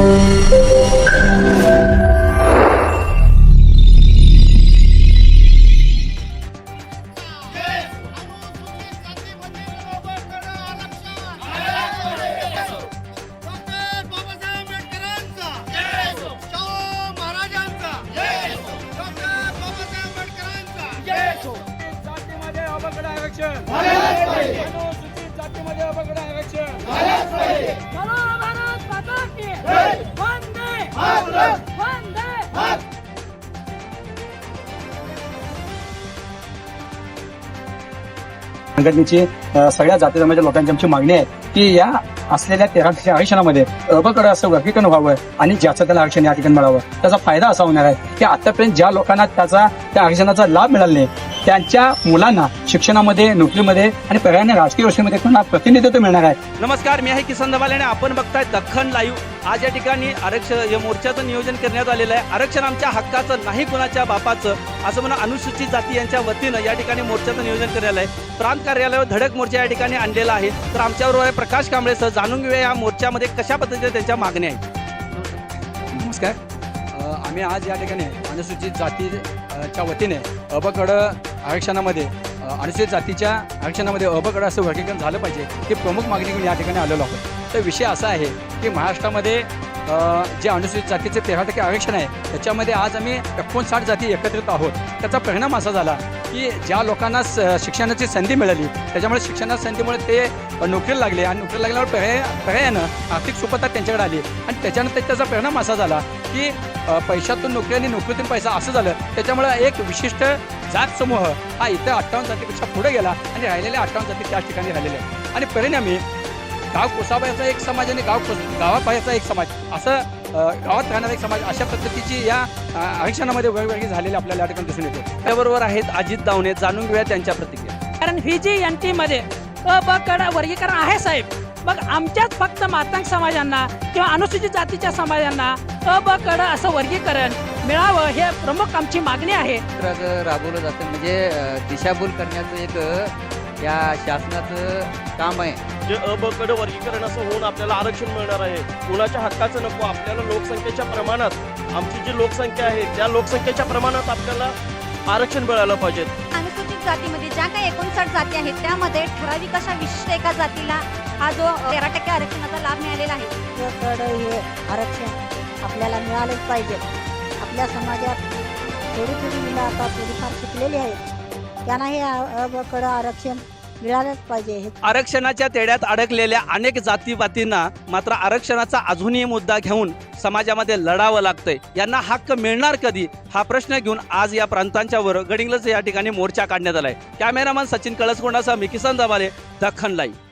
अनुसूचित जातीमध्ये अपगड आरक्षण बोलो भारत माता की वंदे वंदे संघटनेची सगळ्या जाती धर्माच्या लोकांची आमची मागणी आहे की या असलेल्या 1300 आरक्षणामध्ये अबकड असं वर्गीकरण व्हावं आणि ज्याचं त्याला आरक्षण या ठिकाणी मिळावं. त्याचा फायदा असा होणार आहे की आतापर्यंत ज्या लोकांना त्या आरक्षणाचा लाभ मिळाला नाही त्यांच्या मुलांना शिक्षणामध्ये, नोकरीमध्ये आणि पर्यायाने राजकीय गोष्टीमध्ये त्यांना प्रतिनिधित्व मिळणार आहे. नमस्कार, मी आहे किसन दबाले आणि आपण बघताय दख्खन लाईव्ह. आज या ठिकाणी आरक्षण या मोर्चाचं नियोजन करण्यात आलेलं आहे. आरक्षण आमच्या हक्काचं नाही कुणाच्या बापाचं असं म्हणून अनुसूचित जाती यांच्या वतीनं या ठिकाणी मोर्चाचं नियोजन करण्यात आहे. प्रांत कार्यालयावर धडक मोर्चा या ठिकाणी आणलेला आहे. तर आमच्याबरोबर आहे प्रकाश कांबळे सर. जाणून घेऊया या मोर्चामध्ये कशा पद्धतीने त्यांच्या मागण्या आहेत. नमस्कार. आम्ही आज या ठिकाणी अनुसूचित जातीच्या वतीने अबकड आरक्षणामध्ये अनुसूचित जातीच्या आरक्षणामध्ये अबकड असं वर्गीकरण झालं पाहिजे ही प्रमुख मागणी घेऊन या ठिकाणी आलेलो आहोत. तर विषय असा आहे की महाराष्ट्रामध्ये जे अनुसूचित जातीचे 13% आरक्षण आहे त्याच्यामध्ये आज आम्ही 59 जाती एकत्रित आहोत. त्याचा परिणाम असा झाला की ज्या लोकांना शिक्षणाची संधी मिळाली त्याच्यामुळे शिक्षणाच्या संधीमुळे ते नोकरीला लागले आणि नोकरीला लागल्यावर पर्यायानं आर्थिक सुपत्ता त्यांच्याकडे आली आणि त्याच्यानंतर त्याचा परिणाम असा झाला की पैशातून नोकरी आणि नोकरीतून पैसा असं झालं. त्याच्यामुळे एक विशिष्ट जात समूह हा इतर 58 जातीपेक्षा पुढे गेला आणि राहिलेल्या 58 जाती त्याच ठिकाणी राहिलेल्या आहेत. आणि परिणामी गाव कोसाबाचा एक समाज आणि गावापायचा एक समाज असं गावात राहणारा एक समाज अशा पद्धतीची या आरक्षणामध्ये वेगवेगळी झालेली आपल्याला या ठिकाणी दिसून येते. त्याबरोबर आहेत अजित दावणे. जाणून घेऊया त्यांच्या प्रतिक्रिया. कारण VGNT मध्ये अबकड वर्गीकरण आहे साहेब. मग आमच्याच फक्त मातंग समाजांना किंवा अनुसूचित जातीच्या समाजांना अबकड असं वर्गीकरण मिळावं हे प्रमुख आमची मागणी आहे. राबवलं जातं म्हणजे दिशाभूल करण्याचं एक या शासनाचं काम आहे. जे अबकड वर्गीकरण असं होऊन आपल्याला आरक्षण मिळणार आहे. कुणाच्या हक्काचं नको. आपल्याला लोकसंख्येच्या प्रमाणात आमची जी लोकसंख्या आहे त्या लोकसंख्येच्या प्रमाणात आपल्याला आरक्षण मिळालं पाहिजे. अनुसूचित जातीमध्ये ज्या काही 59 जाती आहेत त्यामध्ये ठराविक अशा विशिष्ट एका जातीला हा जो 13% आरक्षणाचा लाभ मिळालेला आहे. हे आरक्षण आपल्याला मिळालंच पाहिजे. आपल्या समाजात थोडी मुलं आता थोडीफार शिकलेली आहेत त्यांना हे अबकड आरक्षण मिळालंच पाहिजे. आरक्षणाच्या तेढ्यात अडकलेल्या अनेक जातीपातींना मात्र आरक्षणाचा अजूनही मुद्दा घेऊन समाजामध्ये लढावं लागतंय. यांना हक्क मिळणार कधी हा प्रश्न घेऊन आज या प्रांतांच्या वर गडिंग्लज या ठिकाणी मोर्चा काढण्यात आलाय. कॅमेरामन सचिन कळसकोंडासह मी किसन दबाले, दख्खन लाईव्ह.